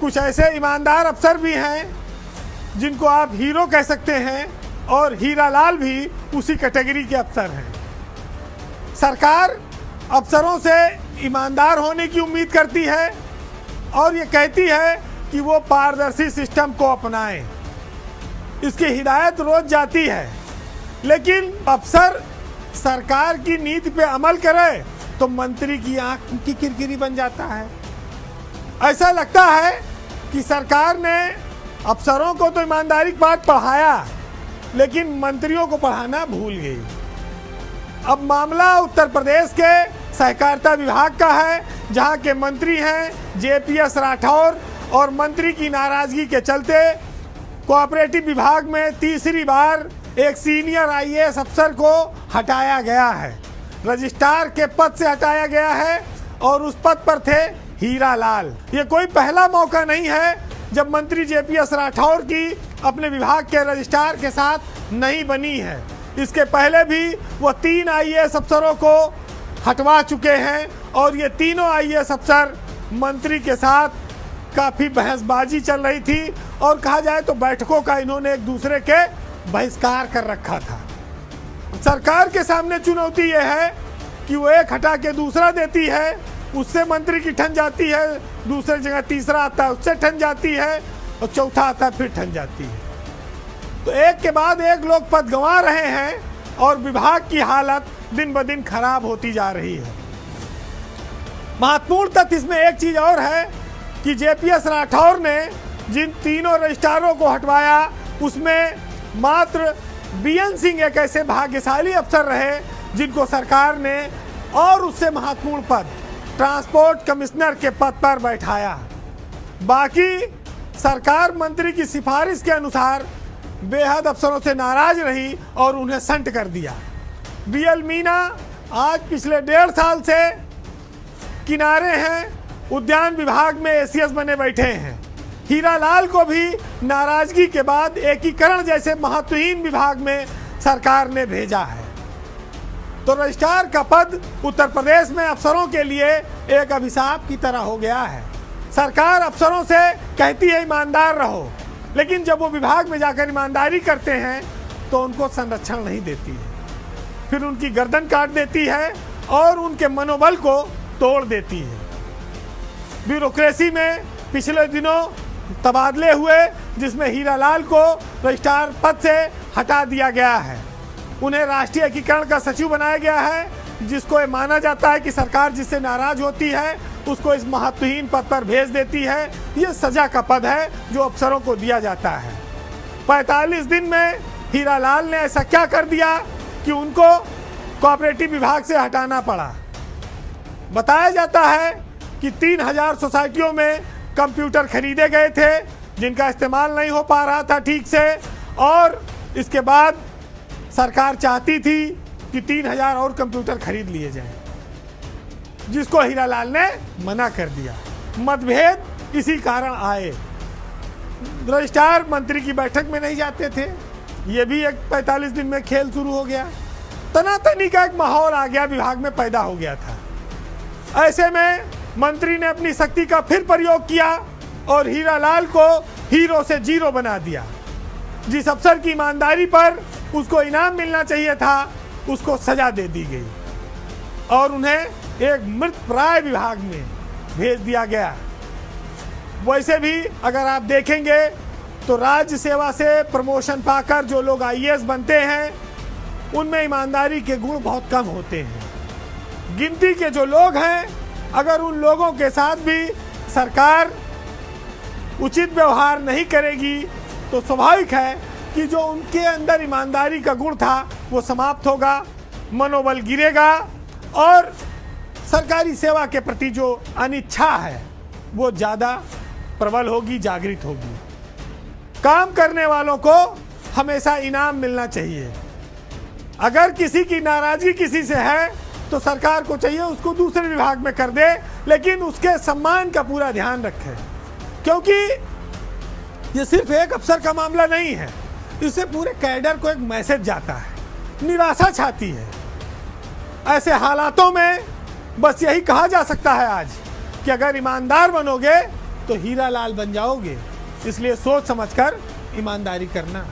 कुछ ऐसे ईमानदार अफसर भी हैं जिनको आप हीरो कह सकते हैं, और हीरालाल भी उसी कैटेगरी के अफसर हैं। सरकार अफसरों से ईमानदार होने की उम्मीद करती है और ये कहती है कि वो पारदर्शी सिस्टम को अपनाएं। इसकी हिदायत रोज जाती है, लेकिन अफसर सरकार की नीति पे अमल करे तो मंत्री की आंख की किरकिरी बन जाता है। ऐसा लगता है कि सरकार ने अफसरों को तो ईमानदारी की बात पढ़ाया, लेकिन मंत्रियों को पढ़ाना भूल गई। अब मामला उत्तर प्रदेश के सहकारिता विभाग का है, जहां के मंत्री हैं जेपीएस राठौर, और मंत्री की नाराजगी के चलते कोऑपरेटिव विभाग में तीसरी बार एक सीनियर आईएएस अफसर को हटाया गया है। रजिस्ट्रार के पद से हटाया गया है और उस पद पर थे हीरालाल। ये कोई पहला मौका नहीं है जब मंत्री जेपीएस राठौर की अपने विभाग के रजिस्ट्रार के साथ नहीं बनी है। इसके पहले भी वो 3 आईएएस अफसरों को हटवा चुके हैं और ये तीनों आईएएस अफसर मंत्री के साथ काफ़ी बहसबाजी चल रही थी, और कहा जाए तो बैठकों का इन्होंने एक दूसरे के बहिष्कार कर रखा था। सरकार के सामने चुनौती यह है कि वो एक हटा के दूसरा देती है, उससे मंत्री की ठन जाती है, दूसरी जगह तीसरा आता है उससे ठन जाती है, और चौथा आता है फिर ठन जाती है। तो एक के बाद एक लोग पद गंवा रहे हैं और विभाग की हालत दिन ब दिन खराब होती जा रही है। महत्वपूर्ण तथ्य इसमें एक चीज और है कि जेपीएस राठौर ने जिन तीनों रजिस्ट्रारों को हटवाया उसमें मात्र बीएन सिंह एक ऐसे भाग्यशाली अफसर रहे जिनको सरकार ने और उससे महत्वपूर्ण पद ट्रांसपोर्ट कमिश्नर के पद पर बैठाया। बाकी सरकार मंत्री की सिफारिश के अनुसार बेहद अफसरों से नाराज रही और उन्हें संट कर दिया। बीएल मीना आज पिछले 1.5 साल से किनारे हैं, उद्यान विभाग में एसीएस बने बैठे हैं। हीरालाल को भी नाराजगी के बाद एकीकरण जैसे महत्वहीन विभाग में सरकार ने भेजा है। तो रजिस्ट्रार का पद उत्तर प्रदेश में अफसरों के लिए एक अभिशाप की तरह हो गया है। सरकार अफसरों से कहती है ईमानदार रहो, लेकिन जब वो विभाग में जाकर ईमानदारी करते हैं तो उनको संरक्षण नहीं देती है, फिर उनकी गर्दन काट देती है और उनके मनोबल को तोड़ देती है। ब्यूरोक्रेसी में पिछले दिनों तबादले हुए जिसमें हीरालाल को रजिस्ट्रार पद से हटा दिया गया है, उन्हें राष्ट्रीय एकीकरण का सचिव बनाया गया है, जिसको ये माना जाता है कि सरकार जिससे नाराज होती है उसको इस महत्वहीन पद पर भेज देती है। ये सजा का पद है जो अफसरों को दिया जाता है। 45 दिन में हीरालाल ने ऐसा क्या कर दिया कि उनको कोऑपरेटिव विभाग से हटाना पड़ा। बताया जाता है कि 3000 सोसाइटियों में कंप्यूटर खरीदे गए थे जिनका इस्तेमाल नहीं हो पा रहा था ठीक से, और इसके बाद सरकार चाहती थी कि 3000 और कंप्यूटर खरीद लिए जाएं, जिसको हीरालाल ने मना कर दिया। मतभेद इसी कारण आए। रजिस्ट्रार मंत्री की बैठक में नहीं जाते थे, ये भी एक 45 दिन में खेल शुरू हो गया। तनातनी का एक माहौल आ गया, विभाग में पैदा हो गया था। ऐसे में मंत्री ने अपनी शक्ति का फिर प्रयोग किया और हीरालाल को हीरो से जीरो बना दिया। जिस अफसर की ईमानदारी पर उसको इनाम मिलना चाहिए था उसको सजा दे दी गई और उन्हें एक मृत प्राय विभाग में भेज दिया गया। वैसे भी अगर आप देखेंगे तो राज्य सेवा से प्रमोशन पाकर जो लोग आईएएस बनते हैं उनमें ईमानदारी के गुण बहुत कम होते हैं। गिनती के जो लोग हैं, अगर उन लोगों के साथ भी सरकार उचित व्यवहार नहीं करेगी तो स्वाभाविक है कि जो उनके अंदर ईमानदारी का गुण था वो समाप्त होगा, मनोबल गिरेगा और सरकारी सेवा के प्रति जो अनिच्छा है वो ज़्यादा प्रबल होगी, जागृत होगी। काम करने वालों को हमेशा इनाम मिलना चाहिए। अगर किसी की नाराजगी किसी से है तो सरकार को चाहिए उसको दूसरे विभाग में कर दे, लेकिन उसके सम्मान का पूरा ध्यान रखे, क्योंकि ये सिर्फ एक अफसर का मामला नहीं है, इससे पूरे कैडर को एक मैसेज जाता है, निराशा छाती है। ऐसे हालातों में बस यही कहा जा सकता है आज कि अगर ईमानदार बनोगे तो हीरा लाल बन जाओगे। इसलिए सोच समझकर ईमानदारी करना।